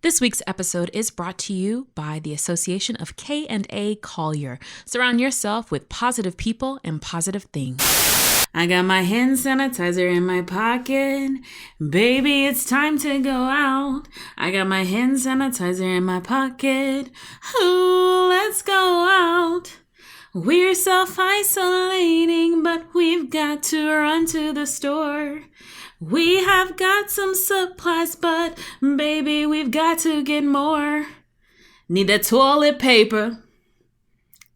This week's episode is brought to you by the Association of K&A Collier. Surround yourself with positive people and positive things. I got my hand sanitizer in my pocket. Baby, it's time to go out. I got my hand sanitizer in my pocket. Ooh, let's go out. We're self-isolating, but we've got to run to the store. We have got some supplies, but baby, we've got to get more. Need that toilet paper.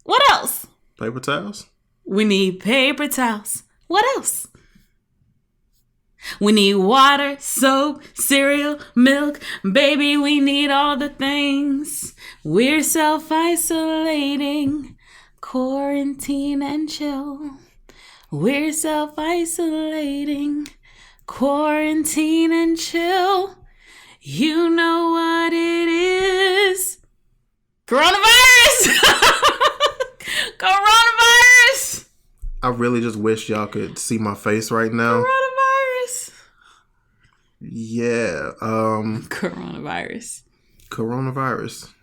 What else? Paper towels? We need paper towels. What else? We need water, soap, cereal, milk. Baby, we need all the things. We're self-isolating. Quarantine and chill. We're self-isolating. Quarantine and chill. You know what it is. Coronavirus! Coronavirus! I really just wish y'all could see my face right now. Coronavirus. Yeah. Coronavirus. Coronavirus.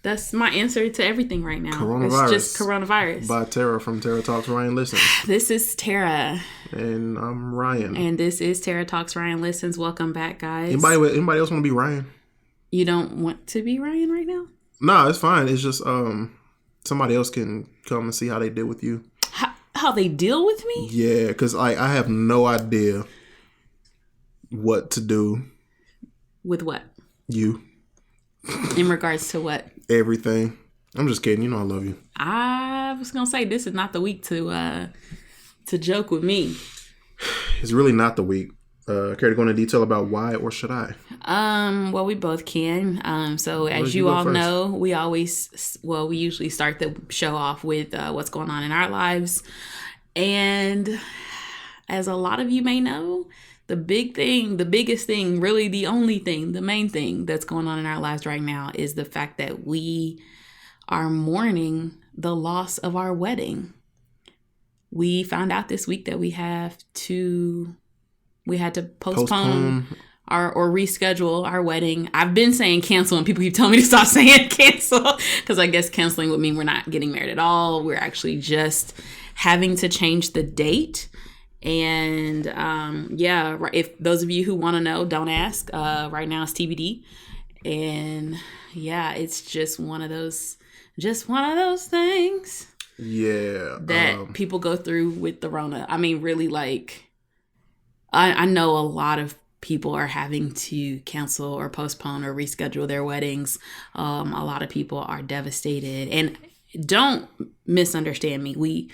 That's my answer to everything right now. Coronavirus. It's just coronavirus. By Tara from Tara Talks Ryan Listens. This is Tara. And I'm Ryan. And this is Tara Talks Ryan Listens. Welcome back, guys. Anybody else want to be Ryan? You don't want to be Ryan right now? No, it's fine. It's just somebody else can come and see how they deal with you. How they deal with me? Yeah, because I have no idea what to do. With what? You. In regards to what? Everything. I'm just kidding. You know I love you. I was gonna say this is not the week to joke with me. It's really not the week. Care to go into detail about why, or should I? Well, we both can. So as you all know, we usually start the show off with what's going on in our lives. And as a lot of you may know, the biggest thing, really the only thing, the main thing that's going on in our lives right now is the fact that we are mourning the loss of our wedding. We found out this week that we had to postpone or reschedule our wedding. I've been saying cancel and people keep telling me to stop saying cancel because I guess canceling would mean we're not getting married at all. We're actually just having to change the date. And if those of you who want to know, don't ask. Right now it's TBD. And yeah, it's just one of those things. Yeah. That people go through with the Rona. I mean, really, like, I know a lot of people are having to cancel or postpone or reschedule their weddings. A lot of people are devastated. And don't misunderstand me. We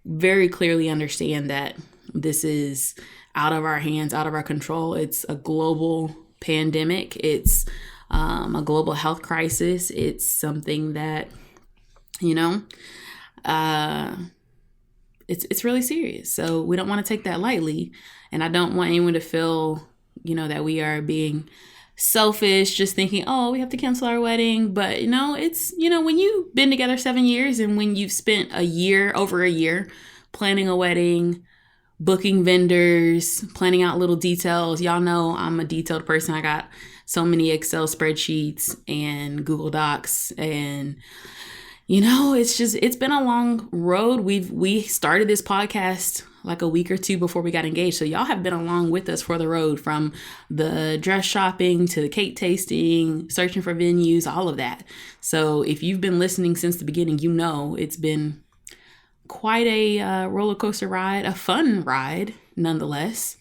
very clearly understand that this is out of our hands, out of our control. It's a global pandemic. It's a global health crisis. It's something that, it's really serious. So we don't want to take that lightly. And I don't want anyone to feel, that we are being selfish, just thinking, oh, we have to cancel our wedding. But, it's, when you've been together 7 years and when you've spent over a year planning a wedding, booking vendors, planning out little details. Y'all know I'm a detailed person. I got so many Excel spreadsheets and Google Docs and, it's been a long road. We started this podcast like a week or two before we got engaged. So y'all have been along with us for the road, from the dress shopping to the cake tasting, searching for venues, all of that. So if you've been listening since the beginning, it's been quite a roller coaster ride, a fun ride nonetheless,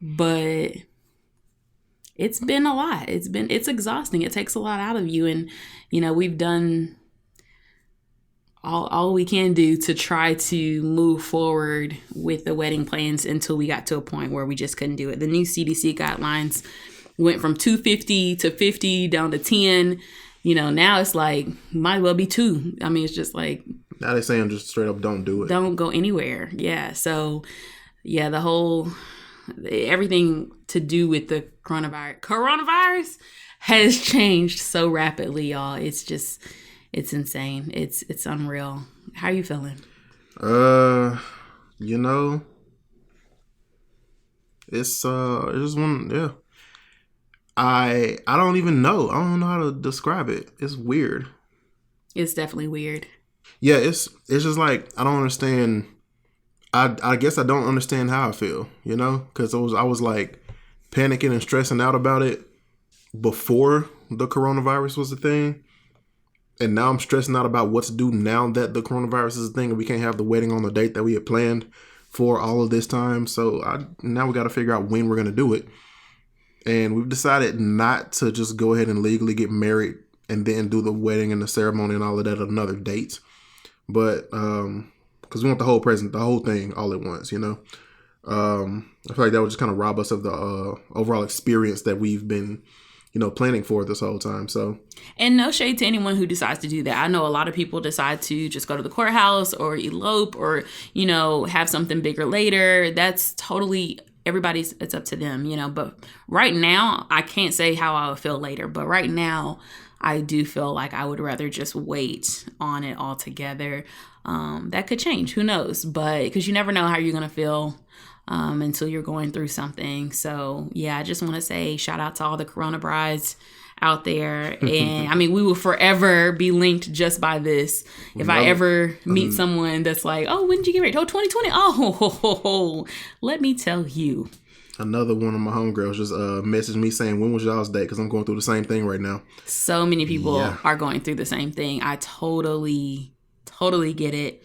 but it's been a lot. It's exhausting. It takes a lot out of you. And, we've done all we can do to try to move forward with the wedding plans until we got to a point where we just couldn't do it. The new CDC guidelines went from 250 to 50 down to 10. Now it's like, might as well be 2. I mean, it's just like, now they're saying just straight up, don't do it. Don't go anywhere. Yeah. So, yeah, everything to do with the coronavirus has changed so rapidly, y'all. It's insane. It's unreal. How are you feeling? It's just one, yeah. I don't even know. I don't know how to describe it. It's weird. It's definitely weird. Yeah, it's just like I don't understand. I guess I don't understand how I feel, you know, because I was like panicking and stressing out about it before the coronavirus was a thing, and now I'm stressing out about what to do now that the coronavirus is a thing and we can't have the wedding on the date that we had planned for all of this time. So now we got to figure out when we're gonna do it, and we've decided not to just go ahead and legally get married and then do the wedding and the ceremony and all of that at another date, but because we want the whole thing all at once, you know. I feel like that would just kind of rob us of the overall experience that we've been, you know, planning for this whole time. So, and no shade to anyone who decides to do that. I know a lot of people decide to just go to the courthouse or elope or, you know, have something bigger later. That's totally it's up to them, you know. But right now, I can't say how I would feel later. But right now, I do feel like I would rather just wait on it altogether. That could change. Who knows? But because you never know how you're going to feel until you're going through something. So, yeah, I just want to say shout out to all the Corona brides out there. And I mean, we will forever be linked just by this. If I ever meet someone that's like, oh, when did you get married? Oh, 2020. Oh, let me tell you. Another one of my homegirls just messaged me saying, when was y'all's date? Because I'm going through the same thing right now. So many people are going through the same thing. I totally get it.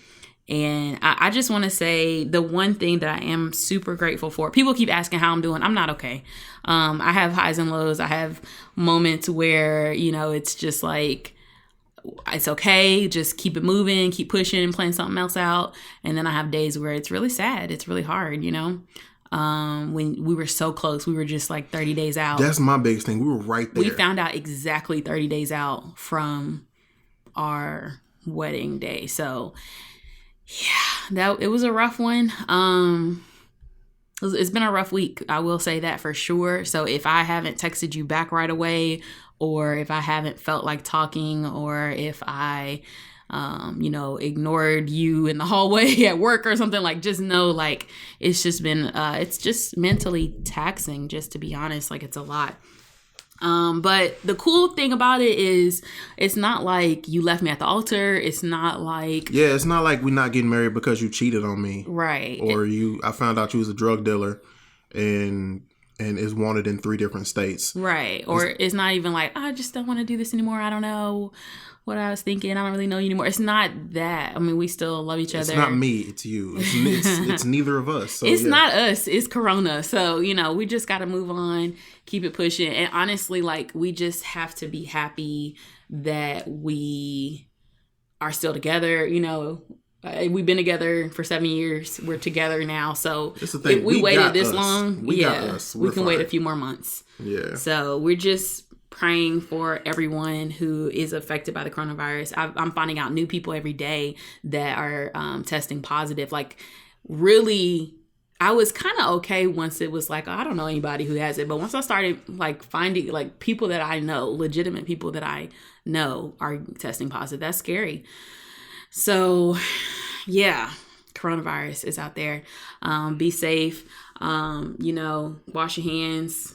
And I just want to say the one thing that I am super grateful for. People keep asking how I'm doing. I'm not okay. I have highs and lows. I have moments where, you know, it's just like, it's okay. Just keep it moving, keep pushing and playing something else out. And then I have days where it's really sad. It's really hard, you know. When we were so close, we were just like 30 days out. That's my biggest thing. We were right there. We found out exactly 30 days out from our wedding day. So yeah, it was a rough one. It's been a rough week. I will say that for sure. So if I haven't texted you back right away, or if I haven't felt like talking, or if I you know, ignored you in the hallway at work or something, like, just know, like, it's just been, it's just mentally taxing, just to be honest. Like, it's a lot. But the cool thing about it is it's not like you left me at the altar. It's not like, it's not like we're not getting married because you cheated on me. Right. Or I found out you was a drug dealer and is wanted in 3 different states. Right. Or it's not even like, I just don't want to do this anymore. I don't know what I was thinking. I don't really know you anymore. It's not that. I mean, we still love each other. It's not me. It's you. It's neither of us. So, it's not us. It's Corona. So, you know, we just got to move on, keep it pushing. And honestly, like, we just have to be happy that we are still together. You know, we've been together for 7 years. We're together now. So it's the thing. If we waited this us. long, we got us. we can fine. wait a few more months. Yeah. So we're just praying for everyone who is affected by the coronavirus. I'm finding out new people every day that are testing positive. Like, really, I was kind of okay once it was like, I don't know anybody who has it. But once I started like finding like people that I know, legitimate people that I know are testing positive, that's scary. So yeah, coronavirus is out there. Be safe. You know, wash your hands.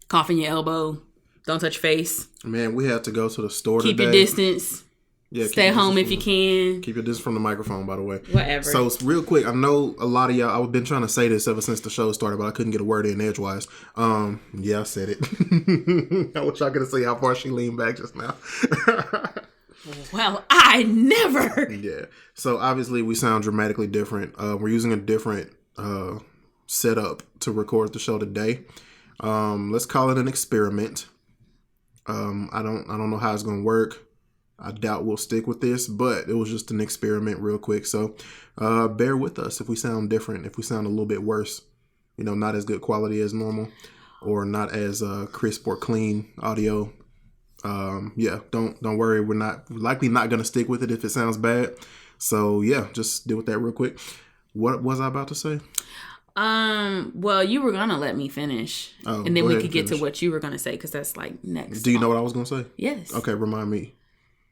Cough in your elbow. Don't touch your face. Man, we had to go to the store Keep today. your distance. Yeah, Stay home if you can. Keep your distance from the microphone, by the way. Whatever. So, real quick, I know a lot of y'all, I've been trying to say this ever since the show started, but I couldn't get a word in edgewise. Yeah, I said it. I wish I could say how far she leaned back just now. Well, I never. Yeah. So, obviously, we sound dramatically different. We're using a different setup to record the show today. Let's call it an experiment. I don't know how it's going to work. I doubt we'll stick with this, but it was just an experiment real quick. So, bear with us if we sound different, if we sound a little bit worse, you know, not as good quality as normal or not as crisp or clean audio. Yeah, don't worry. We're likely not going to stick with it if it sounds bad. So yeah, just deal with that real quick. What was I about to say? Well, you were gonna let me finish, and then we could get to what you were gonna say, because that's like next. Do you know what I was gonna say? Yes. Okay, remind me.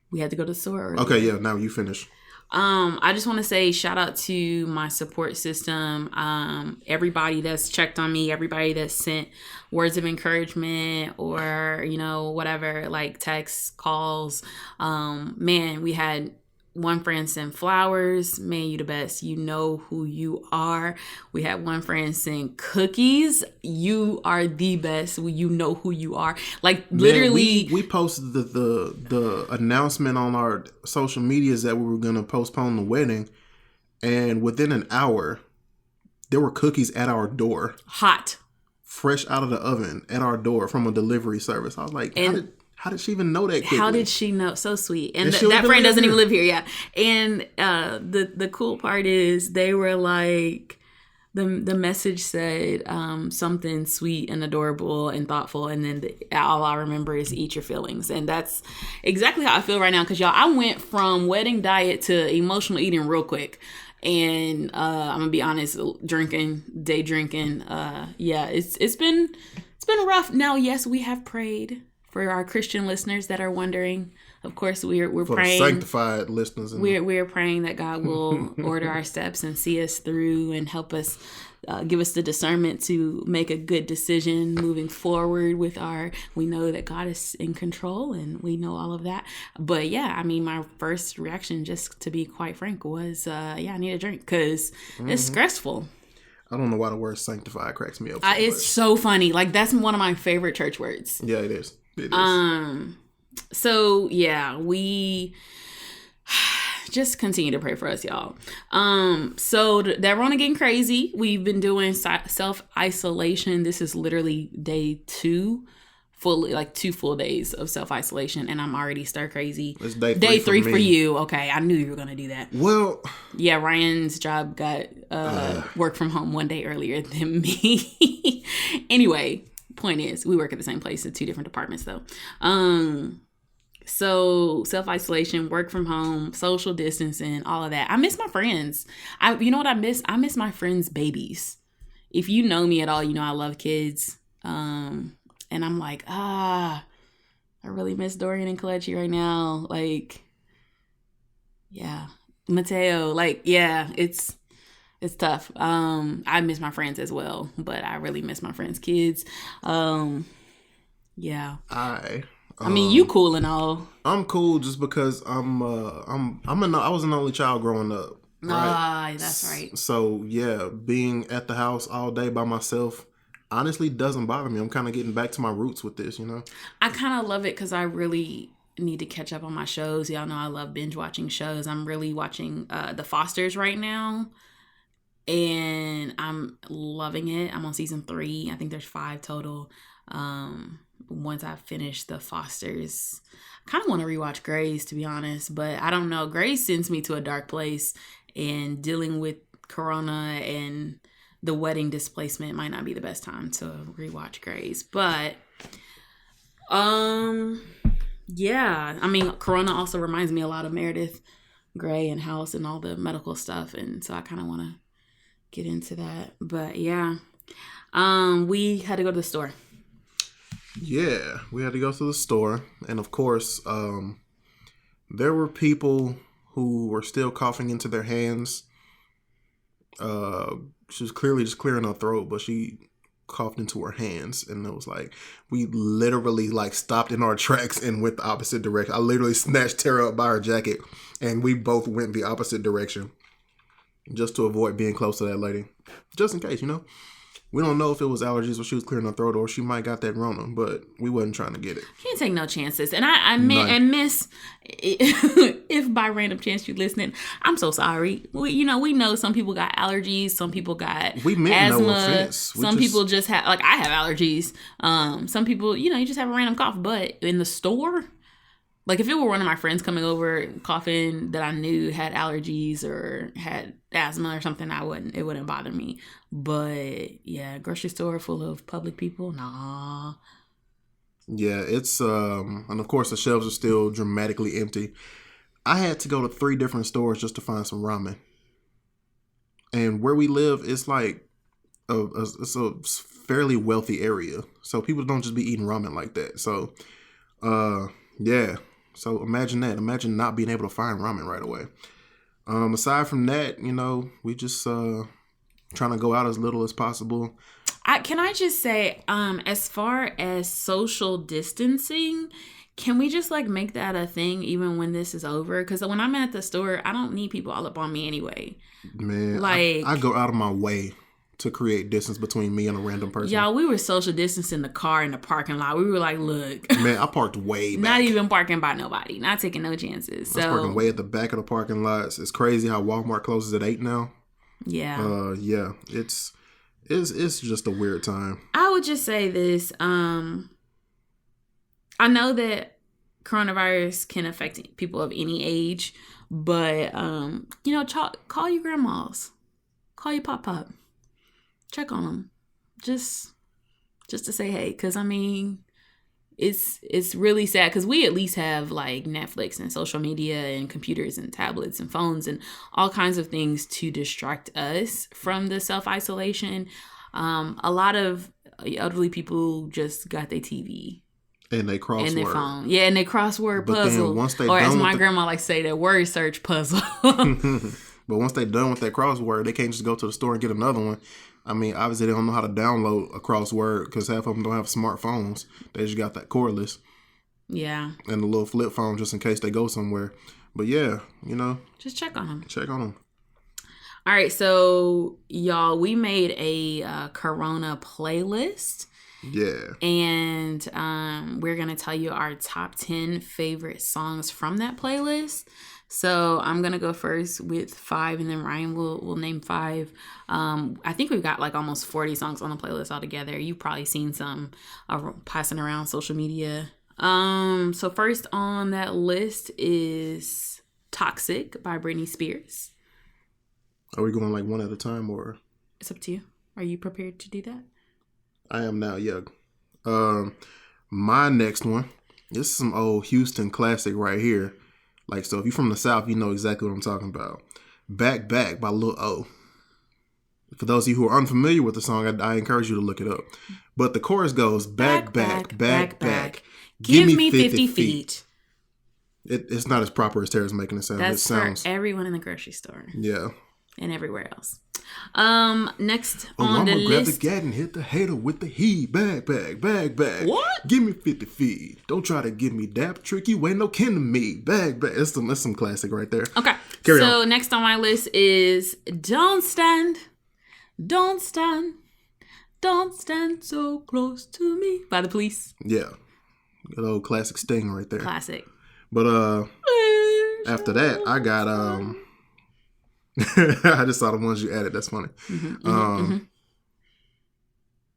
We had to go to the store. Okay, yeah. Now you finish. I just want to say shout out to my support system. Everybody that's checked on me, everybody that sent words of encouragement or, whatever, like texts, calls. Man, we had one friend send flowers. Man, you the best. You know who you are. We had one friend send cookies. You are the best. You know who you are. Like, literally. Man, we posted the announcement on our social medias that we were going to postpone the wedding. And within an hour, there were cookies at our door. Hot. Fresh out of the oven at our door from a delivery service. I was like, how did she even know that quickly? How did she know? So sweet. And that friend doesn't even live here yet. And the cool part is they were like, the message said something sweet and adorable and thoughtful. And then all I remember is eat your feelings. And that's exactly how I feel right now. Because, y'all, I went from wedding diet to emotional eating real quick. And I'm going to be honest, day drinking. Yeah, it's been rough. Now, yes, we have prayed. For our Christian listeners that are wondering, of course, we're for praying. For sanctified listeners. We're praying that God will order our steps and see us through and help us, give us the discernment to make a good decision moving forward we know that God is in control and we know all of that. But yeah, I mean, my first reaction, just to be quite frank, was, I need a drink because it's stressful. I don't know why the word sanctified cracks me up. It's so funny. Like, that's one of my favorite church words. Yeah, it is. It is. So yeah, we just continue to pray for us, y'all. So that Rona getting crazy. We've been doing self-isolation. This is literally day 2, fully, like 2 full days of self-isolation, and I'm already stir crazy. It's day 3 for you. Okay, I knew you were gonna do that. Well, yeah, Ryan's job got work from home one day earlier than me. Anyway. Point is, we work at the same place in 2 different departments, though. So self-isolation, work from home, social distancing, all of that. I miss my friends. You know what I miss? I miss my friends' babies. If you know me at all, you know I love kids. And I'm like, I really miss Dorian and Kalechi right now. Like, yeah, Mateo. Like, yeah, it's tough. I miss my friends as well, but I really miss my friends' kids. Yeah. I mean, you cool and all. I'm cool just because I was an only child growing up. Right? That's right. So yeah, being at the house all day by myself honestly doesn't bother me. I'm kind of getting back to my roots with this, I kind of love it because I really need to catch up on my shows. Y'all know I love binge watching shows. I'm really watching The Fosters right now. And I'm loving it. I'm on season 3. I think there's 5 total. Once I finish The Fosters, I kind of want to rewatch Grey's, to be honest. But I don't know. Grey's sends me to a dark place. And dealing with Corona and the wedding displacement might not be the best time to rewatch Grey's. But, yeah. I mean, Corona also reminds me a lot of Meredith Grey and House and all the medical stuff. And so I kind of want to get into that. But yeah, we had to go to the store. Yeah, we had to go to the store. And of course, there were people who were still coughing into their hands. She was clearly just clearing her throat, but she coughed into her hands. And it was like, we literally stopped in our tracks and went the opposite direction. I literally snatched Tara up by her jacket and we both went the opposite direction. Just to avoid being close to that lady. Just in case, We don't know if it was allergies or she was clearing her throat or she might got that Rona, but we wasn't trying to get it. Can't take no chances. And I miss, if by random chance you're listening, I'm so sorry. We know some people got allergies. Some people got asthma. No offense. Some people just have, I have allergies. Some people, you just have a random cough. But in the store... if it were one of my friends coming over coughing that I knew had allergies or had asthma or something, it wouldn't bother me. But yeah, grocery store full of public people, nah. Yeah, it's and of course the shelves are still dramatically empty. I had to go to 3 different stores just to find some ramen. And where we live, it's it's a fairly wealthy area, so people don't just be eating ramen like that. So, yeah. So imagine that. Imagine not being able to find ramen right away. Aside from that, we just trying to go out as little as possible. Can I just say, as far as social distancing, can we just like make that a thing even when this is over? Because when I'm at the store, I don't need people all up on me anyway. Man, like I go out of my way to create distance between me and a random person. Y'all, we were social distancing the car in the parking lot. We were like, look. Man, I parked way back. Not even parking by nobody. Not taking no chances. I was parking way at the back of the parking lots. It's crazy how Walmart closes at 8 now. Yeah. Yeah. It's just a weird time. I would just say this. I know that coronavirus can affect people of any age, but call your grandmas. Call your pop. Check on them, just to say hey, because I mean, it's really sad because we at least have like Netflix and social media and computers and tablets and phones and all kinds of things to distract us from the self-isolation. A lot of elderly people just got their TV and they crossword and their phone, and they crossword puzzle, then once they or as my grandma likes to say, that word search puzzle. But once they're done with that crossword, they can't just go to the store and get another one. I mean, obviously, they don't know how to download a crossword because half of them don't have smartphones. They just got that cordless. Yeah. And a little flip phone just in case they go somewhere. But yeah, just check on them. Check on them. All right. So, y'all, we made a Corona playlist. Yeah. And we're going to tell you our top 10 favorite songs from that playlist. So I'm going to go first with 5, and then Ryan will name 5. I think we've got like almost 40 songs on the playlist altogether. You've probably seen some passing around social media. So first on that list is Toxic by Britney Spears. Are we going like one at a time, or? It's up to you. Are you prepared to do that? I am now, yeah. My next one, this is some old Houston classic right here. Like, so if you're from the South, you know exactly what I'm talking about. Back Back by Lil O. For those of you who are unfamiliar with the song, I encourage you to look it up. But the chorus goes, back, back. Give me 50 feet. It's not as proper as Tara's making it sound. That's it sounds for everyone in the grocery store. Yeah. And everywhere else. Next on the list. Grab the gat and hit the hater with the heat. Back. What? Give me 50 feet. Don't try to give me dap trick. You ain't no kin to me. Back. That's some classic right there. Okay. Carry on. Next on my list is Don't Stand So Close to Me by The Police. Yeah. Good old classic Sting right there. Classic. But after that, I got I just saw the ones you added. That's funny.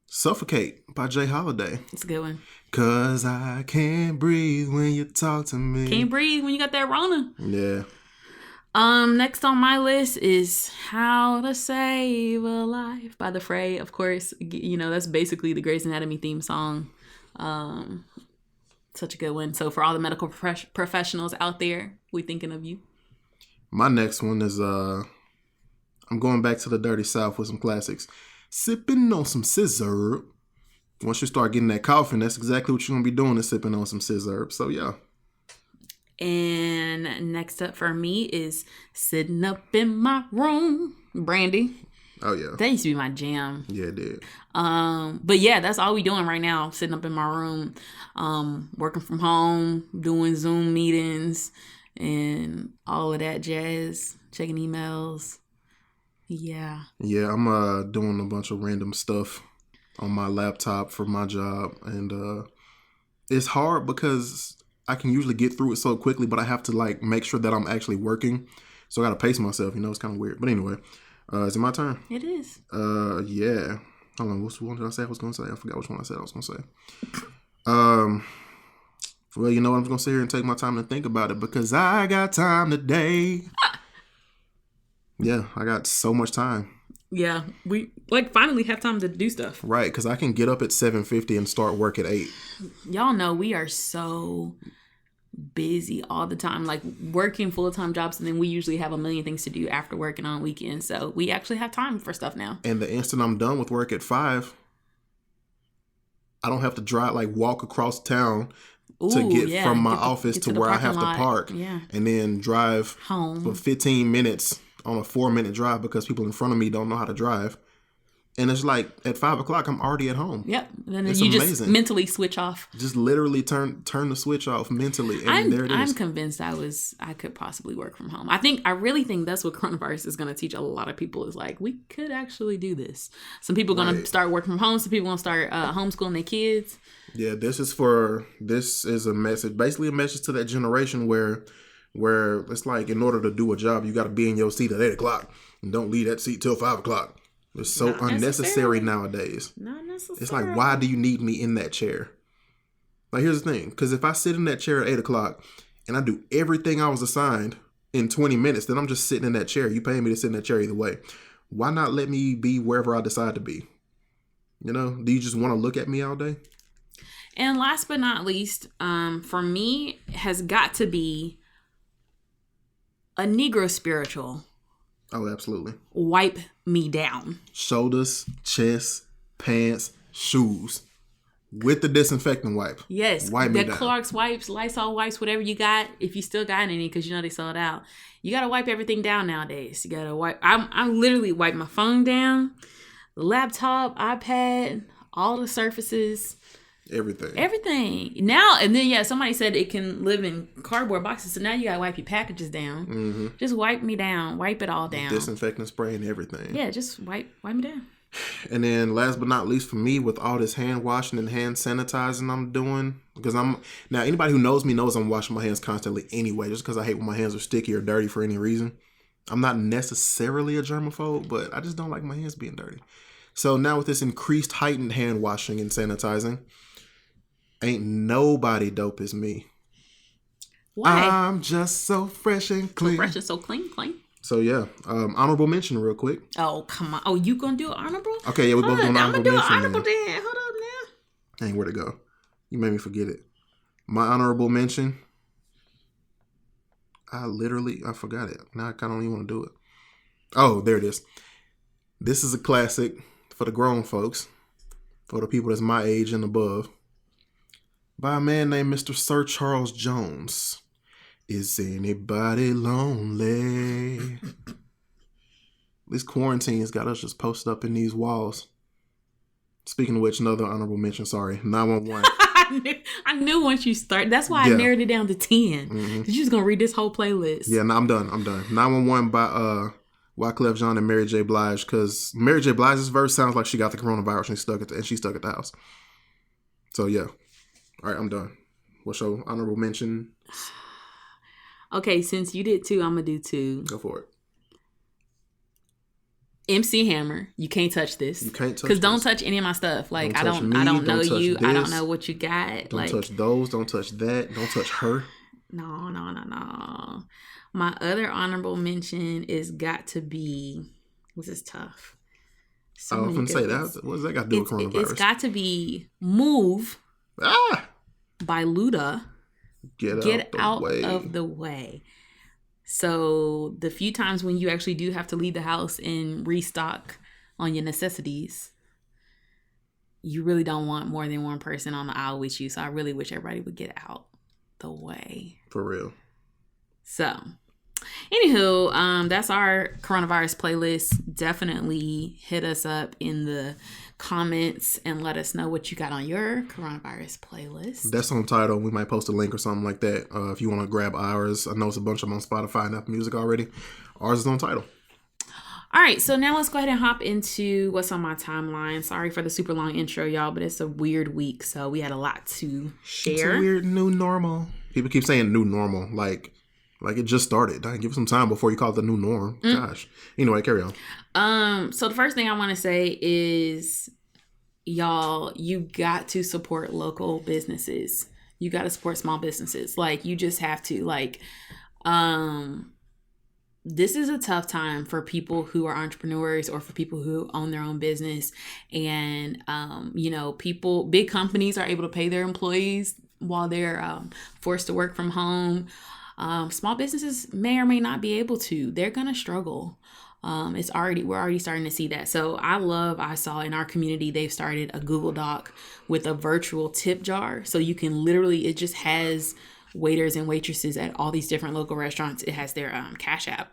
Suffocate by Jay Holiday. It's a good one. 'Cause I can't breathe when you talk to me. Can't breathe when you got that Rona. Yeah. Next on my list is How to Save a Life by The Fray. Of course, that's basically the Grey's Anatomy theme song. Such a good one. So for all the medical professionals out there, we thinking of you. My next one is I'm going back to the Dirty South with some classics. Sipping on some scissor. Once you start getting that coughing, that's exactly what you're going to be doing, is sipping on some scissor. So yeah. And next up for me is Sitting Up in My Room, Brandy. Oh yeah. That used to be my jam. Yeah, it did. But yeah, that's all we doing right now. Sitting up in my room, working from home, doing Zoom meetings and all of that jazz, checking emails. Yeah. Yeah, I'm doing a bunch of random stuff on my laptop for my job, and it's hard because I can usually get through it so quickly, but I have to like make sure that I'm actually working. So I got to pace myself, it's kind of weird. But anyway, is it my turn? It is. Yeah. Hold on, which one did I say I was going to say? I forgot which one I said I was going to say. Well, you know what? I'm going to sit here and take my time to think about it because I got time today. Yeah, I got so much time. Yeah, we finally have time to do stuff. Right, because I can get up at 7:50 and start work at 8. Y'all know we are so busy all the time, like working full-time jobs, and then we usually have a million things to do after work and on weekends. So we actually have time for stuff now. And the instant I'm done with work at 5, I don't have to walk across town to Ooh, get yeah. from my Get the- office get to the where I parking have lot. to park, Yeah. and then drive Home. for 15 minutes on a 4-minute drive because people in front of me don't know how to drive. And it's like at 5 o'clock, I'm already at home. Yep. Then It's you just amazing. mentally switch off. Just literally turn the switch off mentally, and there it is. I'm convinced I could possibly work from home. I really think that's what coronavirus is going to teach a lot of people is like, we could actually do this. Some people are going to start working from home. Some people going to start homeschooling their kids. Yeah, this is a message, basically a message to that generation where it's like, in order to do a job, you got to be in your seat at 8 o'clock and don't leave that seat till 5 o'clock. It's so unnecessary nowadays. Not necessarily. It's like, why do you need me in that chair? Like, here's the thing. Because if I sit in that chair at 8 o'clock and I do everything I was assigned in 20 minutes, then I'm just sitting in that chair. You paying me to sit in that chair either way. Why not let me be wherever I decide to be? You know, do you just want to look at me all day? And last but not least, for me, has got to be a Negro spiritual. Oh, absolutely. Wipe me down. Shoulders, chest, pants, shoes. With the disinfectant wipe. Yes. Wipe me down. Clorox wipes, Lysol wipes, whatever you got. If you still got any, because you know they sold out. You got to wipe everything down nowadays. You got to wipe. I literally wipe my phone down, the laptop, iPad, all the surfaces. Everything. Now, and then, somebody said it can live in cardboard boxes. So now you got to wipe your packages down. Mm-hmm. Just wipe me down. Wipe it all down. Disinfectant spray and everything. Yeah, just wipe me down. And then last but not least for me, with all this hand washing and hand sanitizing I'm doing, because now anybody who knows me knows I'm washing my hands constantly anyway, just because I hate when my hands are sticky or dirty for any reason. I'm not necessarily a germaphobe, but I just don't like my hands being dirty. So now with this increased heightened hand washing and sanitizing, ain't nobody dope as me. Why? I'm just so fresh and clean. So fresh and so clean. So yeah, honorable mention real quick. Oh, come on. Oh, you gonna do an honorable? Okay, yeah, we both doing honorable mention. I'm gonna do an honorable then. Hold up now. Dang, where'd it go? You made me forget it. My honorable mention. I forgot it. Now I kind of don't even want to do it. Oh, there it is. This is a classic for the grown folks, for the people that's my age and above, by a man named Mr. Sir Charles Jones. Is anybody lonely? This quarantine's got us just posted up in these walls. Speaking of which, another honorable mention, 911. I knew once you start. That's why I narrowed it down to 10. Mm-hmm. You're just going to read this whole playlist. Yeah, no, I'm done. 911 by Wyclef Jean and Mary J. Blige, because Mary J. Blige's verse sounds like she got the coronavirus and she's stuck at the house. So, yeah. All right, I'm done. What's your honorable mention? Okay, since you did 2, I'm going to do 2. Go for it. MC Hammer, you can't touch this. You can't touch because don't touch any of my stuff. Like I don't know you. This. I don't know what you got. Don't touch those. Don't touch that. Don't touch her. No. My other honorable mention is got to be. This is tough. I was going to say that. What does that got to do with coronavirus? It's got to be "Move" by Luda. Get out of the way. So the few times when you actually do have to leave the house and restock on your necessities, you really don't want more than one person on the aisle with you. So I really wish everybody would get out the way. For real. So, anywho, that's our coronavirus playlist. Definitely hit us up in the comments and let us know what you got on your coronavirus playlist. That's on Tidal. We might post a link or something like that if you want to grab ours. I know it's a bunch of them on Spotify and Apple Music already. Ours is on Tidal. All right, so now let's go ahead and hop into what's on my timeline. Sorry for the super long intro, y'all, but it's a weird week, so we had a lot to share. It's a weird new normal. People keep saying new normal, like it just started. Give it some time before you call it the new norm. Gosh. Anyway, carry on. So the first thing I want to say is, y'all, you got to support local businesses. You got to support small businesses. Like, you just have to. Like, this is a tough time for people who are entrepreneurs or for people who own their own business. And, big companies are able to pay their employees while they're forced to work from home. Small businesses may or may not be able to. They're going to struggle. We're already starting to see that. So I saw in our community, they've started a Google Doc with a virtual tip jar. So you can literally, it just has waiters and waitresses at all these different local restaurants. It has their Cash App,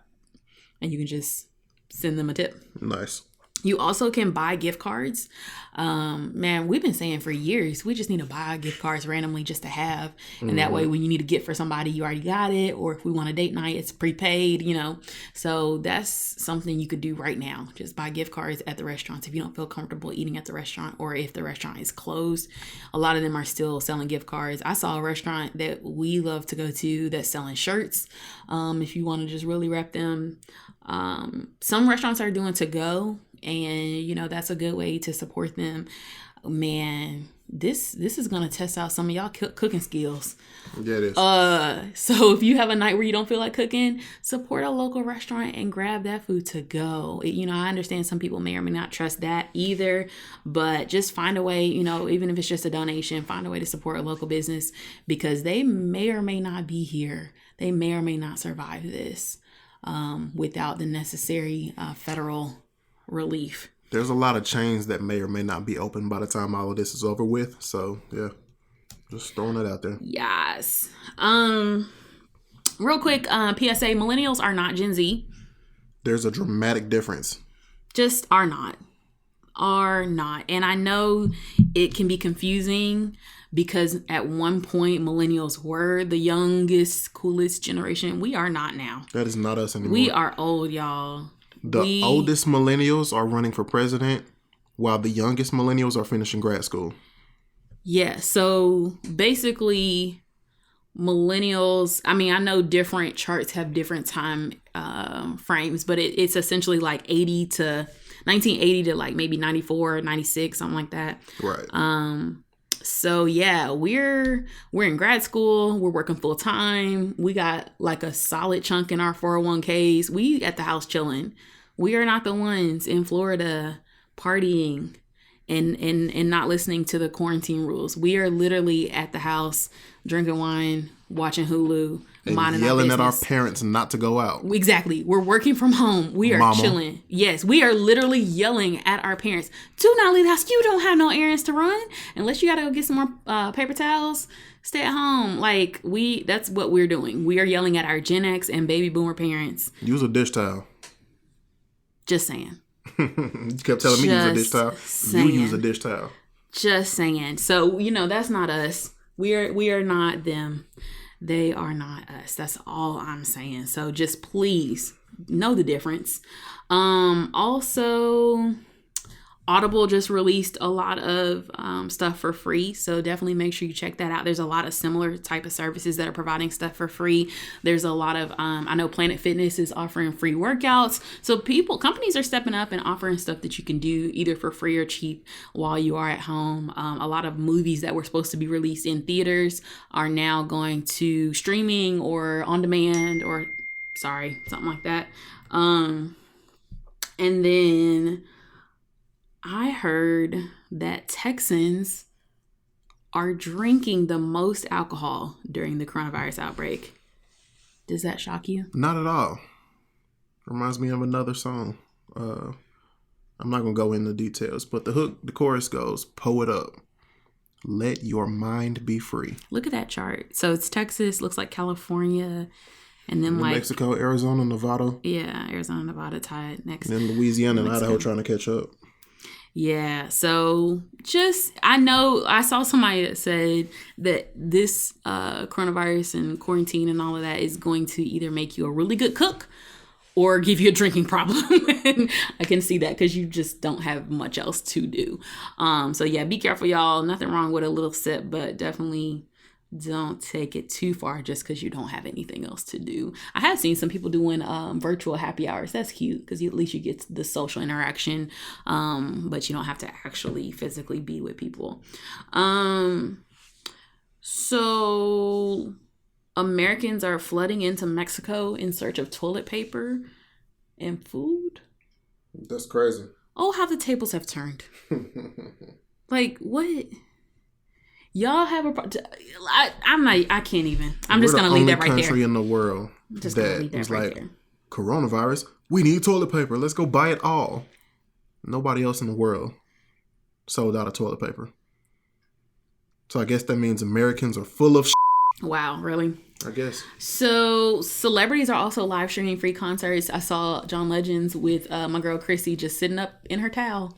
and you can just send them a tip. Nice. You also can buy gift cards. Man, we've been saying for years, we just need to buy gift cards randomly just to have. And that way, when you need a gift for somebody, you already got it. Or if we want a date night, it's prepaid, you know. So that's something you could do right now. Just buy gift cards at the restaurants if you don't feel comfortable eating at the restaurant, or if the restaurant is closed. A lot of them are still selling gift cards. I saw a restaurant that we love to go to that's selling shirts. If you want to just really rep them. Some restaurants are doing to go. And, you know, that's a good way to support them. Man, this is going to test out some of y'all cooking skills. Yeah, it is. So if you have a night where you don't feel like cooking, support a local restaurant and grab that food to go. You know, I understand some people may or may not trust that either, but just find a way, you know, even if it's just a donation, find a way to support a local business, because they may or may not be here. They may or may not survive this without the necessary federal relief. There's a lot of chains that may or may not be open by the time all of this is over with. So yeah, just throwing it out there. Yes. Real quick, PSA: millennials are not Gen Z. There's a dramatic difference. Just are not. And I know it can be confusing, because at one point millennials were the youngest, coolest generation. We are not now. That is not us anymore. We are old, y'all. The oldest millennials are running for president, while the youngest millennials are finishing grad school. Yeah, so basically millennials, I mean, I know different charts have different time frames, but it's essentially like 1980 to like maybe 94, 96, something like that. Right. So yeah, we're in grad school, we're working full time. We got like a solid chunk in our 401ks. We at the house chilling. We are not the ones in Florida partying and not listening to the quarantine rules. We are literally at the house drinking wine, watching Hulu, and yelling at our parents not to go out. Exactly. We're working from home. We are chilling. Yes, we are literally yelling at our parents, do not leave the house. You don't have no errands to run unless you got to go get some more paper towels. Stay at home. Like, that's what we're doing. We are yelling at our Gen X and baby boomer parents. Use a dish towel. Just saying. You kept telling me use a dish towel. Saying. You use a dish towel. Just saying. So, you know, that's not us. We are not them. They are not us. That's all I'm saying. So just please know the difference. Also, Audible just released a lot of stuff for free. So definitely make sure you check that out. There's a lot of similar type of services that are providing stuff for free. There's a lot of, I know Planet Fitness is offering free workouts. So companies are stepping up and offering stuff that you can do either for free or cheap while you are at home. A lot of movies that were supposed to be released in theaters are now going to streaming or on demand or something like that. And then I heard that Texans are drinking the most alcohol during the coronavirus outbreak. Does that shock you? Not at all. Reminds me of another song. I'm not going to go into details, but the chorus goes, "Pull it up. Let your mind be free." Look at that chart. So it's Texas, looks like California, and then New Mexico, Arizona, Nevada. Yeah, Arizona, Nevada tied next. And then Louisiana and Idaho trying to catch up. Yeah, so I know I saw somebody that said that this coronavirus and quarantine and all of that is going to either make you a really good cook or give you a drinking problem. And I can see that because you just don't have much else to do. So yeah, be careful, y'all. Nothing wrong with a little sip, but definitely don't take it too far just because you don't have anything else to do. I have seen some people doing virtual happy hours. That's cute because at least you get the social interaction, but you don't have to actually physically be with people. So Americans are flooding into Mexico in search of toilet paper and food. That's crazy. Oh, how the tables have turned. Like, what? Y'all have I can't even. I'm just going to leave that right there. We're the only country in the world just that was like, coronavirus? We need toilet paper. Let's go buy it all. Nobody else in the world sold out of toilet paper. So I guess that means Americans are full of shit. Wow, really? I guess. So celebrities are also live streaming free concerts. I saw John Legends with my girl Chrissy just sitting up in her towel.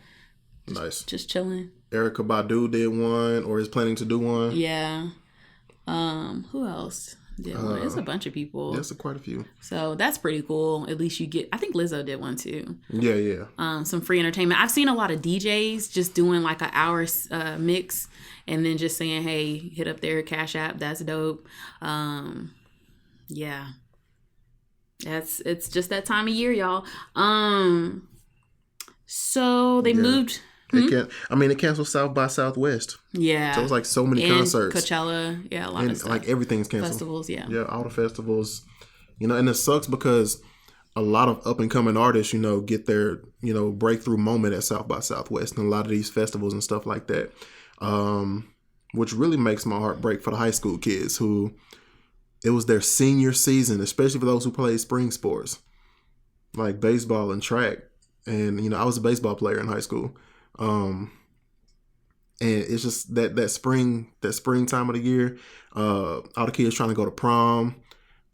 Nice. Just chilling. Erykah Badu did one, or is planning to do one. Yeah. Who else did one? It's a bunch of people. There's quite a few. So that's pretty cool. At least you get, I think Lizzo did one too. Yeah. Some free entertainment. I've seen a lot of DJs just doing like an hour mix and then just saying, hey, hit up their Cash App. That's dope. Yeah. It's just that time of year, y'all. So they moved. It canceled South by Southwest. Yeah. So it was like so many concerts. Coachella. Yeah, a lot of stuff. Like everything's canceled. Festivals, yeah. Yeah, all the festivals. And it sucks because a lot of up and coming artists, get their, breakthrough moment at South by Southwest and a lot of these festivals and stuff like that. Which really makes my heart break for the high school kids who it was their senior season, especially for those who play spring sports like baseball and track. And, I was a baseball player in high school. And it's just that spring time of the year, all the kids trying to go to prom,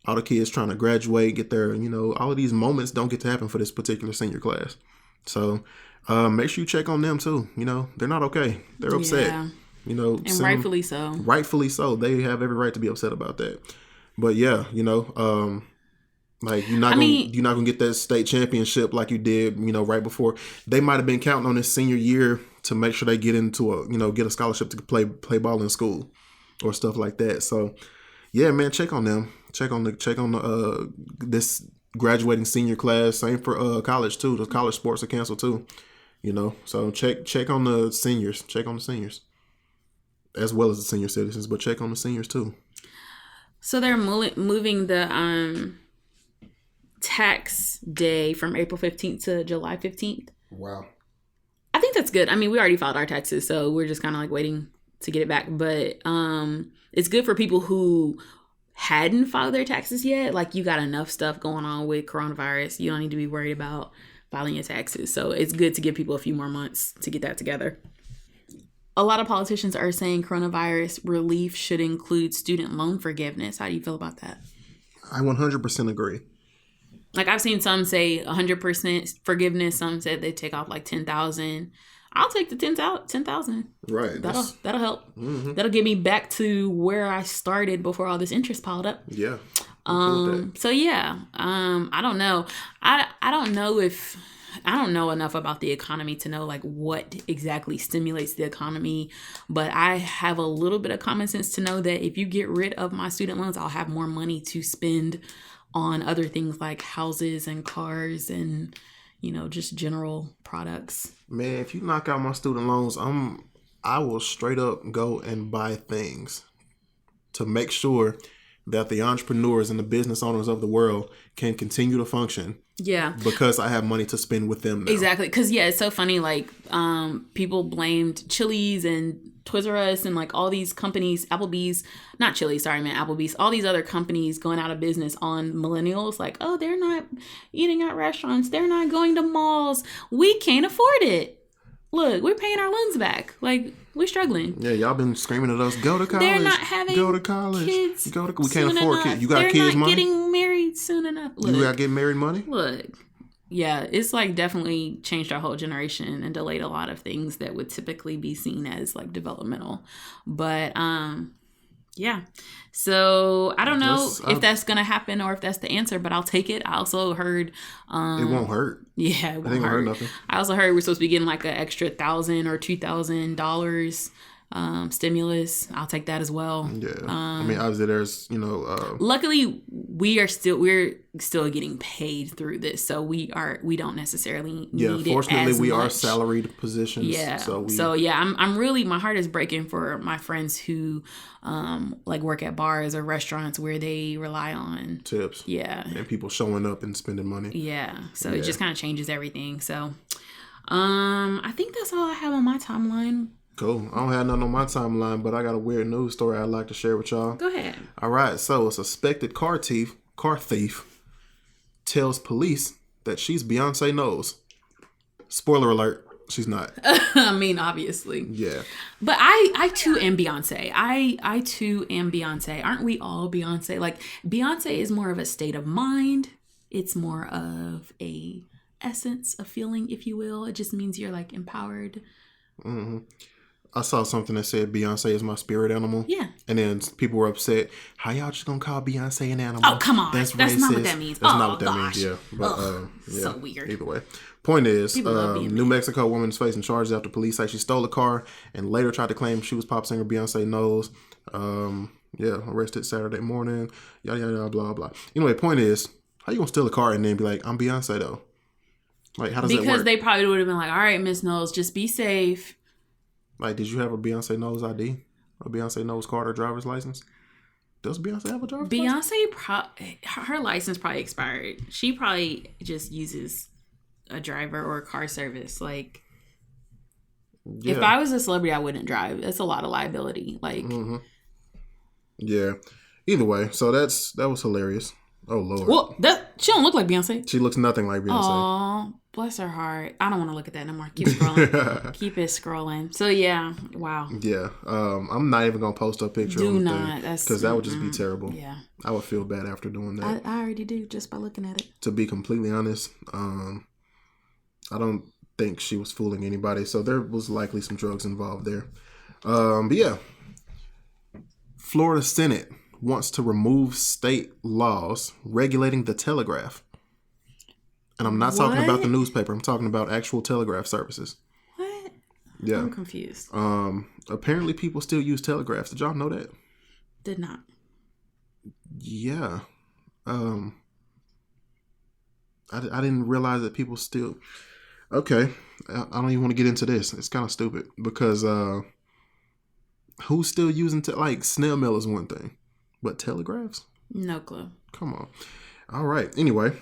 all the kids trying to graduate, get their, all of these moments don't get to happen for this particular senior class. So, make sure you check on them too. They're not okay. They're upset. Yeah. And rightfully so. Rightfully so. They have every right to be upset about that. But yeah, like you're not gonna get that state championship like you did, right before. They might have been counting on this senior year to make sure they get into get a scholarship to play ball in school or stuff like that. So yeah, man, check on them. Check on the this graduating senior class. Same for college too. The college sports are canceled too. So check on the seniors. Check on the seniors as well as the senior citizens, but check on the seniors too. So they're moving the tax day from April 15th to July 15th. Wow. I think that's good. I mean, we already filed our taxes, so we're just kind of like waiting to get it back. But it's good for people who hadn't filed their taxes yet. Like, you got enough stuff going on with coronavirus. You don't need to be worried about filing your taxes. So it's good to give people a few more months to get that together. A lot of politicians are saying coronavirus relief should include student loan forgiveness. How do you feel about that? I 100% agree. Like, I've seen some say 100% forgiveness. Some said they take off like 10,000. I'll take the 10,000. Right. That'll help. Mm-hmm. That'll get me back to where I started before all this interest piled up. Yeah. So yeah. I don't know. I don't know enough about the economy to know like what exactly stimulates the economy, but I have a little bit of common sense to know that if you get rid of my student loans, I'll have more money to spend on other things like houses and cars and, just general products. Man, if you knock out my student loans, I will straight up go and buy things to make sure that the entrepreneurs and the business owners of the world can continue to function. Yeah. Because I have money to spend with them now. Exactly. Because, it's so funny. Like, people blamed Chili's and Toys R Us and, like, all these companies, Applebee's, not Chili's, sorry, man, Applebee's, all these other companies going out of business on millennials. Like, oh, they're not eating at restaurants. They're not going to malls. We can't afford it. Look, we're paying our loans back. Like, we're struggling. Yeah, y'all been screaming at us, go to college. They're not having go to college. Kids we can't afford kids. You got kids money? They're not getting married soon enough. Look, you got to get married money? Look, yeah, it's like definitely changed our whole generation and delayed a lot of things that would typically be seen as like developmental. But yeah. So I don't know if that's gonna happen or if that's the answer, but I'll take it. I also heard it won't hurt. Yeah, it won't hurt nothing. I also heard we're supposed to be getting like an extra $1,000 or $2,000 stimulus. I'll take that as well. Yeah. Obviously there's, luckily we're still getting paid through this. So we don't necessarily need it fortunately as we much. Are salaried positions. Yeah. So I'm really, my heart is breaking for my friends who like work at bars or restaurants where they rely on tips. Yeah. And people showing up and spending money. Yeah. So it just kind of changes everything. So I think that's all I have on my timeline. Cool. I don't have nothing on my timeline, but I got a weird news story I'd like to share with y'all. Go ahead. All right. So a suspected car thief tells police that she's Beyonce Knowles. Spoiler alert, she's not. I mean, obviously. Yeah. But I too am Beyonce. I too am Beyonce. Aren't we all Beyonce? Like, Beyonce is more of a state of mind. It's more of a essence, a feeling, if you will. It just means you're like empowered. Mm-hmm. I saw something that said Beyonce is my spirit animal. Yeah. And then people were upset. How y'all just gonna call Beyonce an animal? Oh, come on. That's racist. not what that means. That's oh, not what that gosh. means, yeah. But yeah. So weird. Either way. Point is, People love being New Mexico woman is facing charges after police say she stole a car and later tried to claim she was pop singer Beyonce Knowles. Yeah, arrested Saturday morning. Yada, yada, yada, blah, blah. Anyway, point is, how you gonna steal a car and then be like, I'm Beyonce though? Like, how does that work? Because they probably would have been like, all right, Miss Knowles, just be safe. Like, did you have a Beyonce Knowles ID? A Beyonce Knowles card or driver's license? Does Beyonce have a driver's license? Beyonce, her license probably expired. She probably just uses a driver or a car service. Like, Yeah. if I was a celebrity, I wouldn't drive. That's a lot of liability. Like, Yeah. Either way, so that was hilarious. Oh Lord. well, she don't look like Beyonce. She looks nothing like Beyonce. Aw, bless her heart. I don't want to look at that no more. Keep scrolling. Keep it scrolling. So yeah, wow. Yeah. I'm not even gonna post a picture. Do on the not. thing because that would just be terrible. Yeah. I would feel bad after doing that. I already do just by looking at it. To be completely honest, I don't think she was fooling anybody. So there was likely some drugs involved there. But yeah, Florida Senate wants to remove state laws regulating the telegraph. And I'm not talking about the newspaper. I'm talking about actual telegraph services. What? Yeah. I'm confused. Apparently people still use telegraphs. Did y'all know that? Did not. Yeah. I didn't realize that people still... Okay. I don't even want to get into this. It's kind of stupid because who's still using... like, snail mail is one thing. But telegraphs? No clue. Come on. All right. Anyway,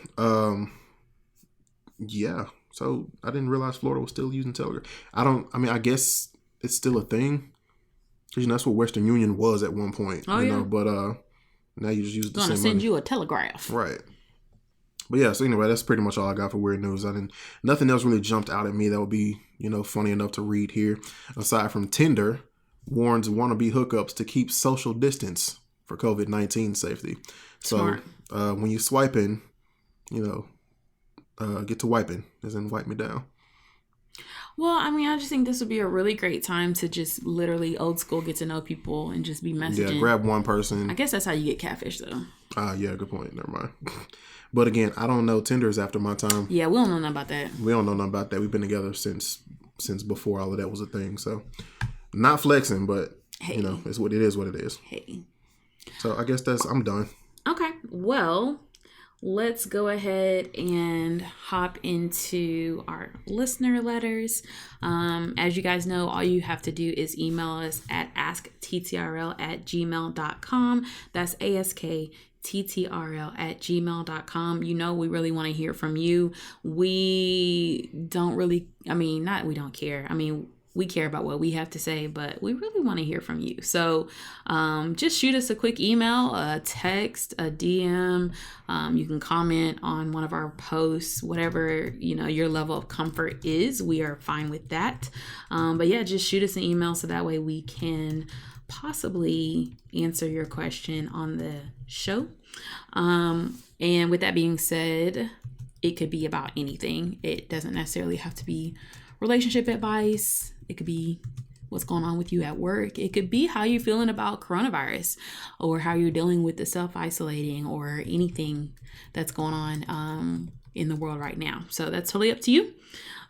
yeah. So I didn't realize Florida was still using telegraph. I guess it's still a thing. Because that's what Western Union was at one point. Oh, you know, but now you just use the same Gonna send money. you a telegraph. Right. But yeah, so anyway, that's pretty much all I got for weird news. Nothing else really jumped out at me that would be, funny enough to read here. Aside from Tinder warns wannabe hookups to keep social distance for COVID-19 safety. So when you swiping, get to wiping, as in wipe me down. Well, I mean, I just think this would be a really great time to just literally old school get to know people and just be messaging. Yeah, grab one person. I guess that's how you get catfish, though. Yeah, good point. Never mind. But again, I don't know. Tinder is after my time. Yeah, we don't know nothing about that. We don't know nothing about that. We've been together since before all of that was a thing. So, not flexing, but, hey. It's what it is what it is. Hey. So, I guess I'm done. Okay. Well, let's go ahead and hop into our listener letters. As you guys know, all you have to do is email us at askttrl@gmail.com. That's askttrl@gmail.com. We really want to hear from you. We don't really, we don't care. We care about what we have to say, but we really want to hear from you. So just shoot us a quick email, a text, a DM. You can comment on one of our posts, whatever, your level of comfort is. We are fine with that. But yeah, just shoot us an email so that way we can possibly answer your question on the show. And with that being said, it could be about anything. It doesn't necessarily have to be relationship advice. It could be what's going on with you at work. It could be how you're feeling about coronavirus or how you're dealing with the self-isolating or anything that's going on in the world right now. So that's totally up to you.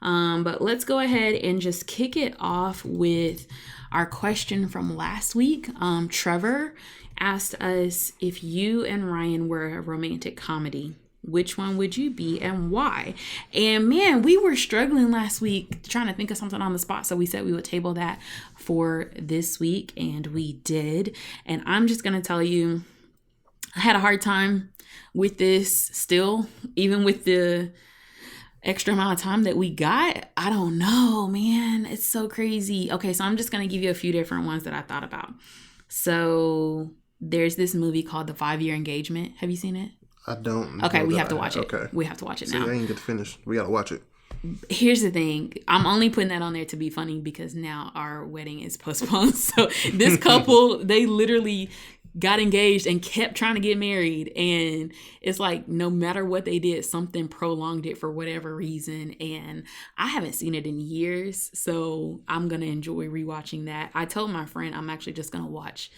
But let's go ahead and just kick it off with our question from last week. Trevor asked us, if you and Ryan were a romantic comedy, which one would you be and why? And man, we were struggling last week trying to think of something on the spot. So we said we would table that for this week, and we did. And I'm just going to tell you, I had a hard time with this still, even with the extra amount of time that we got. I don't know, man. It's so crazy. Okay, so I'm just going to give you a few different ones that I thought about. So there's this movie called The 5-Year Engagement. Have you seen it? I don't. Okay, know we that have to I watch it. Okay. We have to watch it See, now. I ain't get to finish. We gotta watch it. Here's the thing. I'm only putting that on there to be funny because now our wedding is postponed. So this couple, they literally got engaged and kept trying to get married. And it's like no matter what they did, something prolonged it for whatever reason. And I haven't seen it in years. So I'm going to enjoy rewatching that. I told my friend I'm actually just going to watch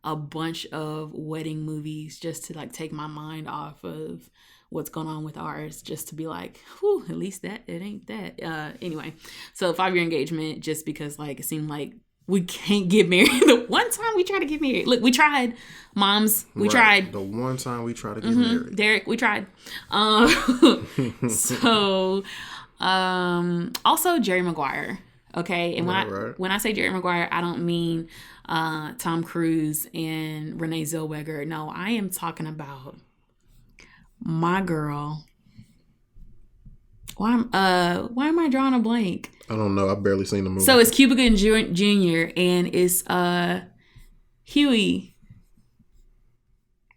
a bunch of wedding movies just to like take my mind off of what's going on with ours, just to be like, whew, at least that it ain't that. Anyway, so 5-year engagement, just because like it seemed like we can't get married. The one time we tried to get married, look, we tried, moms, we tried. The one time we tried to get married, Derek, we tried. So, also Jerry Maguire. Okay, and when I say Jerry Maguire, I don't mean Tom Cruise and Renee Zellweger. No, I am talking about my girl. Why am I drawing a blank? I don't know. I've barely seen the movie. So it's Cuba Gooding Jr. and it's Huey.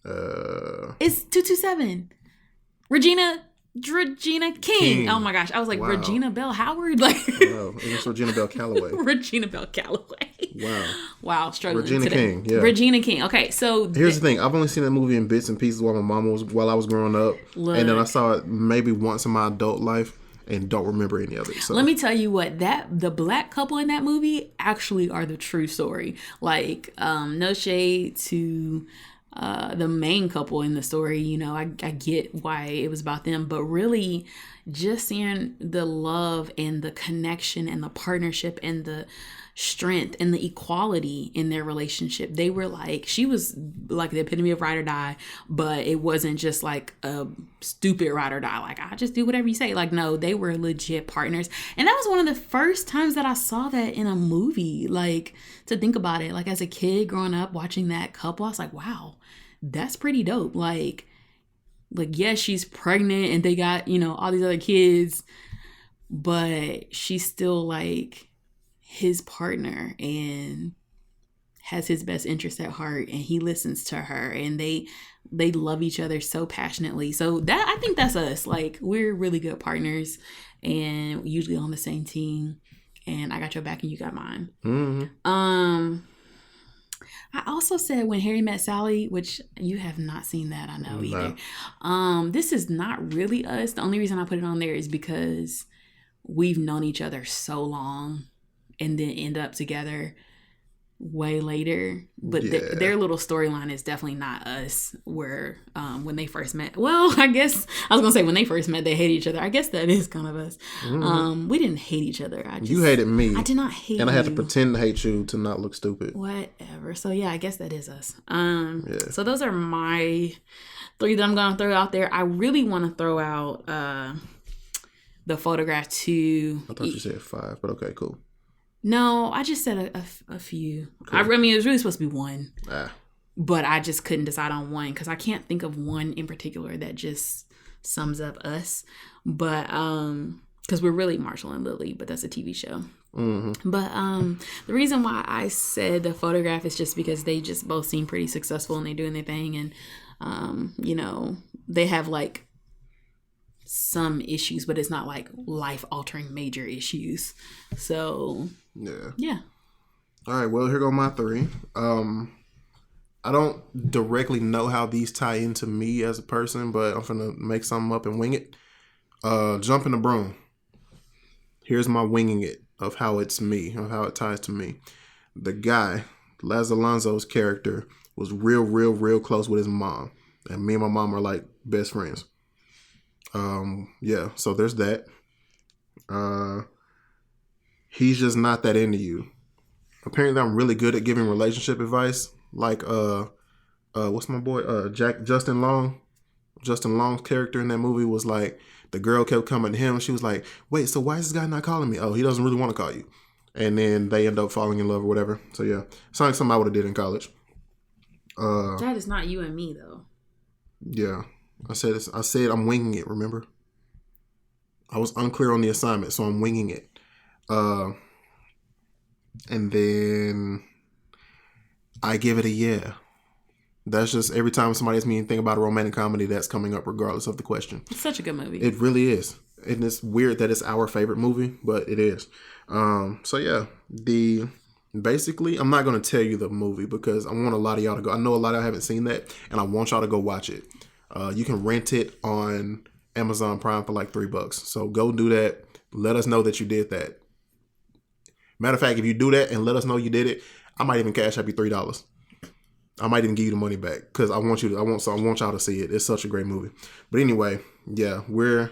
It's 227. Regina King. Oh my gosh, I was like, wow. Regina Bell Howard. Like, no, it's Regina Bell Calloway. Regina Bell Calloway. Wow, struggling Regina today. King. Yeah, Regina King. Okay, so here's the thing. I've only seen that movie in bits and pieces while I was growing up, and then I saw it maybe once in my adult life, and don't remember any of it. So let me tell you what, the black couple in that movie actually are the true story. Like, no shade to the main couple in the story, you know, I get why it was about them, but really just seeing the love and the connection and the partnership and the strength and the equality in their relationship. They were like, she was like the epitome of ride or die, but it wasn't just like a stupid ride or die. Like, I just do whatever you say. Like, no, they were legit partners. And that was one of the first times that I saw that in a movie. Like, to think about it, like as a kid growing up watching that couple, I was like, wow, that's pretty dope. Like, yes, she's pregnant and they got, you know, all these other kids, but she's still like his partner and has his best interest at heart, and he listens to her, and they love each other so passionately. So that, I think that's us. Like, we're really good partners and usually on the same team, and I got your back and you got mine. Mm-hmm. I also said When Harry Met Sally, which you have not seen that, I know, either. This is not really us. The only reason I put it on there is because we've known each other so long and then end up together way later. But their little storyline is definitely not us, where when they first met. Well, I guess I was going to say when they first met, they hated each other. I guess that is kind of us. Mm-hmm. We didn't hate each other. You hated me. I did not hate you. And I had to pretend to hate you to not look stupid. Whatever. So yeah, I guess that is us. So those are my 3 that I'm going to throw out there. I really want to throw out The Photograph too. I thought you said 5, but okay, cool. No, I just said a few. Cool. I mean, it was really supposed to be 1. But I just couldn't decide on one because I can't think of one in particular that just sums up us. But because we're really Marshall and Lily, but that's a TV show. Mm-hmm. But the reason why I said The Photograph is just because they just both seem pretty successful and they're doing their thing, and you know, they have like some issues, but it's not like life-altering major issues. So yeah. All right, well, here go my 3. I don't directly know how these tie into me as a person, but I'm gonna make something up and wing it. Jumping the Broom. Here's my winging it of how it's me, of how it ties to me. The guy, Laz Alonso's character, was real close with his mom, and me and my mom are like best friends. Yeah, so there's that. He's just not that into you. Apparently I'm really good at giving relationship advice. Like what's my boy? Justin Long. Justin Long's character in that movie was like, the girl kept coming to him. She was like, wait, so why is this guy not calling me? Oh, he doesn't really want to call you. And then they end up falling in love or whatever. So yeah, sounds like something I would have did in college. That is not you and me though. Yeah. I said I'm winging it, remember? I was unclear on the assignment, so I'm winging it. And then I give it a yeah. That's just every time somebody asks me anything about a romantic comedy, that's coming up regardless of the question. It's such a good movie. It really is. And it's weird that it's our favorite movie, but it is. So yeah, basically, I'm not going to tell you the movie because I want a lot of y'all to go. I know a lot of y'all haven't seen that, and I want y'all to go watch it. You can rent it on Amazon Prime for like $3. So go do that. Let us know that you did that. Matter of fact, if you do that and let us know you did it, I might even cash up you $3. I might even give you the money back because I want y'all to see it. It's such a great movie. But anyway, yeah, we're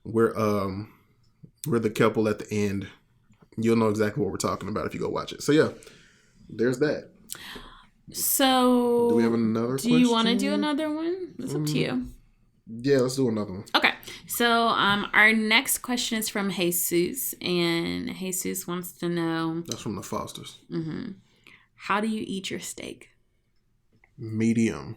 the couple at the end. You'll know exactly what we're talking about if you go watch it. So yeah, there's that. So do we have another question? Do you want to do another one? It's up to you. Yeah, let's do another one. Okay. So our next question is from Jesus, and Jesus wants to know. That's from the Fosters. Mm-hmm. How do you eat your steak? Medium.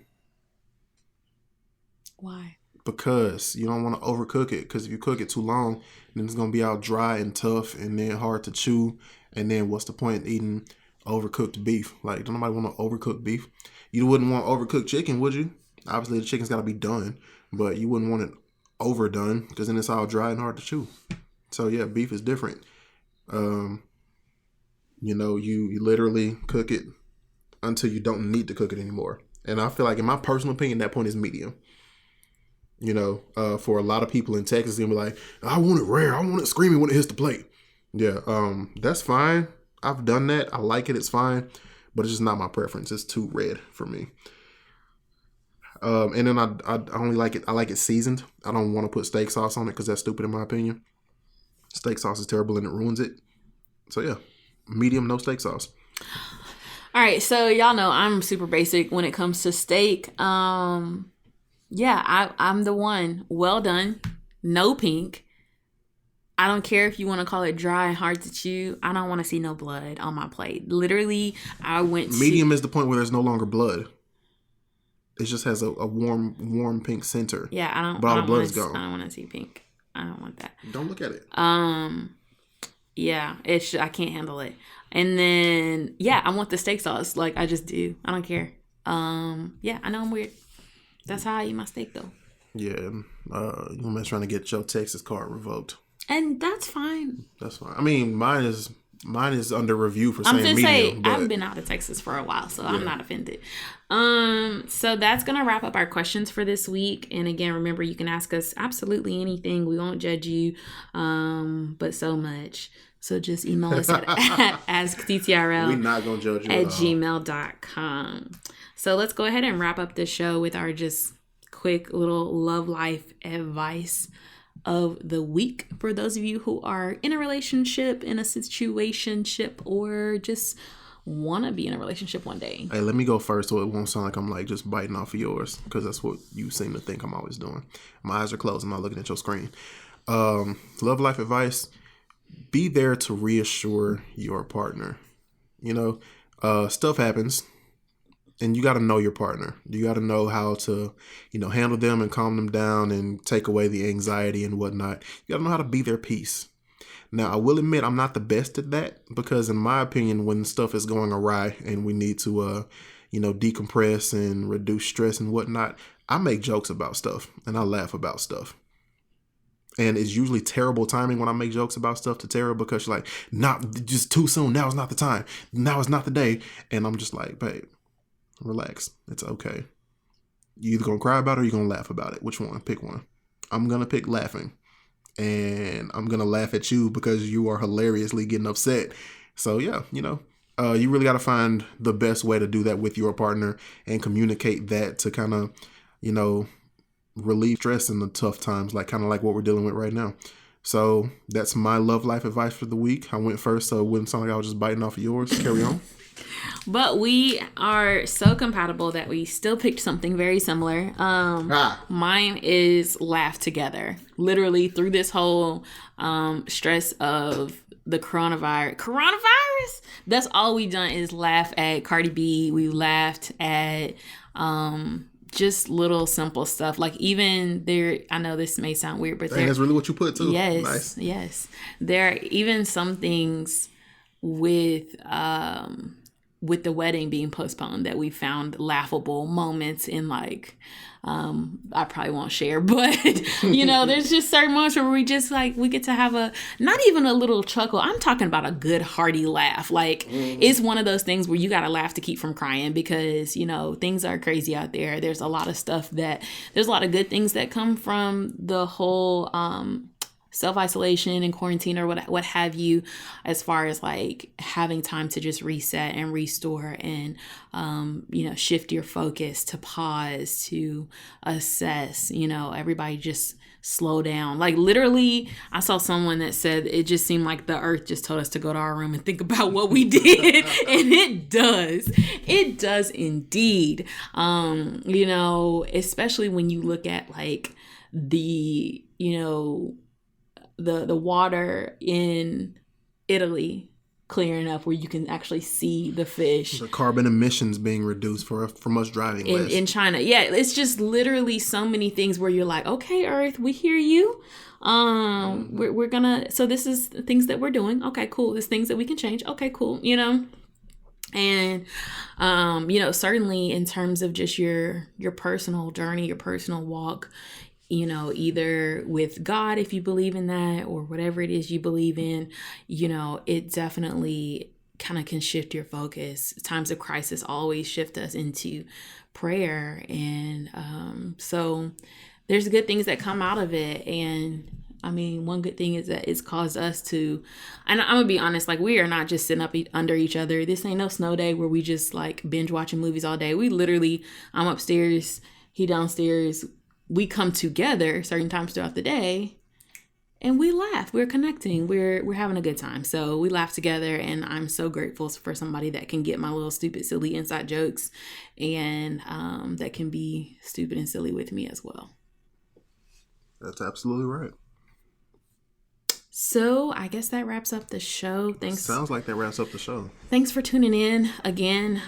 Why? Because you don't want to overcook it. Because if you cook it too long, then it's going to be all dry and tough and then hard to chew. And then what's the point in eating overcooked beef? Like, don't nobody want to overcook beef? You wouldn't want overcooked chicken, would you? Obviously, the chicken's got to be done. But you wouldn't want it overdone because then it's all dry and hard to chew. So, yeah, beef is different. You literally cook it until you don't need to cook it anymore. And I feel like, in my personal opinion, that point is medium. For a lot of people in Texas, they'll be like, I want it rare. I want it screaming when it hits the plate. Yeah, that's fine. I've done that. I like it. It's fine. But it's just not my preference. It's too red for me. And then I only like it. I like it seasoned. I don't want to put steak sauce on it because that's stupid in my opinion. Steak sauce is terrible and it ruins it. So yeah, medium, no steak sauce. All right, so y'all know I'm super basic when it comes to steak. Yeah, I'm the one. Well done. No pink. I don't care if you want to call it dry and hard to chew. I don't want to see no blood on my plate. Literally, medium is the point where there's no longer blood. It just has a warm pink center. Yeah, I don't. But all the blood is gone. I don't want to see pink. I don't want that. Don't look at it. Yeah, I can't handle it. And then I want the steak sauce. Like I just do. I don't care. Yeah, I know I'm weird. That's how I eat my steak though. Yeah, you're trying to get your Texas card revoked. And that's fine. That's fine. I mean, mine is under review for saying medium. I've been out of Texas for a while, so yeah. I'm not offended. So that's gonna wrap up our questions for this week. And again, remember you can ask us absolutely anything. We won't judge you, but so much. So just email us at askttrl. We're not gonna judge you at gmail.com. So let's go ahead and wrap up this show with our just quick little love life advice of the week for those of you who are in a relationship, in a situationship, or just want to be in a relationship one day. Hey, let me go first so it won't sound like I'm like just biting off of yours because that's what you seem to think I'm always doing. My eyes are closed. I'm not looking at your screen. Love life advice. Be there to reassure your partner. Stuff happens. And you got to know your partner. You got to know how to, handle them and calm them down and take away the anxiety and whatnot. You got to know how to be their peace. Now, I will admit I'm not the best at that because in my opinion, when stuff is going awry and we need to, decompress and reduce stress and whatnot, I make jokes about stuff and I laugh about stuff. And it's usually terrible timing when I make jokes about stuff to Tara because she's like, not just too soon. Now is not the time. Now is not the day. And I'm just like, babe. Relax. It's okay. You either gonna cry about it or you gonna laugh about it. Which one? Pick one. I'm gonna pick laughing. And I'm gonna laugh at you because you are hilariously getting upset. So yeah, you really gotta find the best way to do that with your partner and communicate that to kind of, relieve stress in the tough times, like kind of like what we're dealing with right now. So that's my love life advice for the week. I went first, so it wouldn't sound like I was just biting off of yours. Carry on. But we are so compatible that we still picked something very similar. Mine is laugh together. Literally through this whole stress of the coronavirus. That's all we've done is laugh at Cardi B. We laughed at just little simple stuff. Like even there, I know this may sound weird, but that's really what you put too. Yes, nice. Yes. There are even some things with with the wedding being postponed, that we found laughable moments in, like, I probably won't share, but there's just certain moments where we just, like, we get to have not even a little chuckle. I'm talking about a good hearty laugh. Like, it's one of those things where you got to laugh to keep from crying, because, things are crazy out there. There's a lot of there's a lot of good things that come from the whole, self-isolation and quarantine or what have you, as far as like having time to just reset and restore and shift your focus, to pause, to assess, everybody just slow down. Like, literally, I saw someone that said it just seemed like the earth just told us to go to our room and think about what we did. And it does indeed. Especially when you look at like the the water in Italy clear enough where you can actually see the fish. The carbon emissions being reduced from us driving less. In China. Yeah, it's just literally so many things where you're like, okay, Earth, we hear you. We're gonna, so this is things that we're doing. Okay, cool. There's things that we can change. Okay, cool. And, certainly in terms of just your personal journey, your personal walk, either with God, if you believe in that, or whatever it is you believe in, it definitely kind of can shift your focus. Times of crisis always shift us into prayer. And so there's good things that come out of it. And I mean, one good thing is that it's caused us to, and I'm gonna be honest, like, we are not just sitting up under each other. This ain't no snow day where we just like binge watching movies all day. We literally, I'm upstairs, he downstairs. We come together certain times throughout the day and we laugh. We're connecting. We're having a good time. So we laugh together, and I'm so grateful for somebody that can get my little stupid, silly inside jokes, and that can be stupid and silly with me as well. That's absolutely right. So I guess that wraps up the show. Thanks. Sounds like that wraps up the show. Thanks for tuning in again.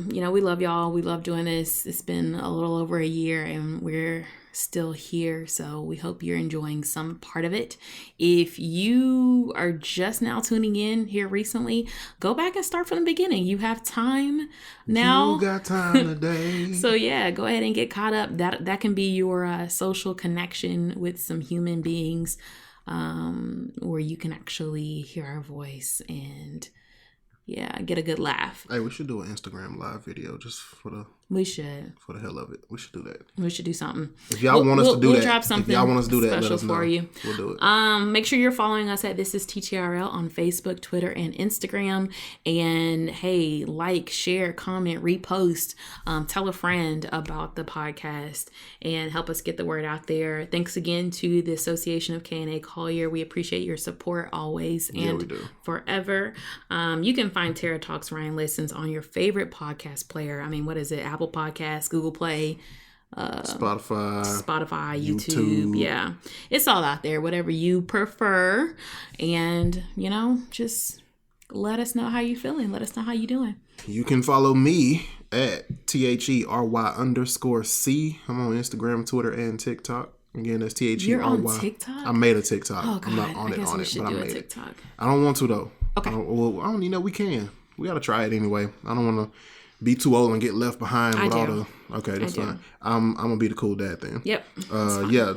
We love y'all. We love doing this. It's been a little over a year and we're still here. So we hope you're enjoying some part of it. If you are just now tuning in here recently, go back and start from the beginning. You have time now. You got time today. So yeah, go ahead and get caught up. That can be your social connection with some human beings, where you can actually hear our voice and get a good laugh. Hey, we should do an Instagram live video just for the hell of it. We should do that. We should do something. If y'all want us to do that, we'll drop something. If y'all want us to do that, special let us know. For you. We'll do it. Make sure you're following us at This Is TTRL on Facebook, Twitter, and Instagram. And hey, like, share, comment, repost, tell a friend about the podcast and help us get the word out there. Thanks again to the Association of K&A Collier. We appreciate your support always and we do. Forever. You can find Tara Talks Ryan Listens on your favorite podcast player. I mean, what is it? Apple Podcasts, Google Play, Spotify, YouTube. Yeah, it's all out there, whatever you prefer. And just let us know how you're feeling. Let us know how you're doing. You can follow me at THERY_C. I'm on Instagram, Twitter, and TikTok. Again, that's THERY. You're on TikTok? I made a TikTok. Oh, God. I'm not on it, but I made TikTok. it. I don't want to, though. Okay. I don't even know we can. We got to try it anyway. I don't want to be too old and get left behind with all the... Okay, that's fine. I'm going to be the cool dad then. Yep.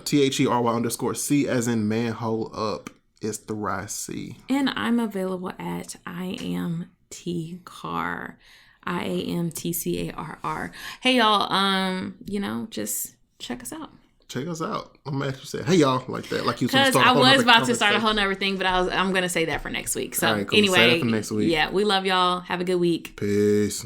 THERY_C as in man, hold up. It's the RYC. And I'm available at IamTCarr. IamTCarr. Hey, y'all, just check us out. Check us out. I'm actually saying, hey y'all, like that, like you. Because I was about to start a whole nother thing, but I'm gonna say that for next week. So right, cool. Anyway, say that for next week. Yeah, we love y'all. Have a good week. Peace.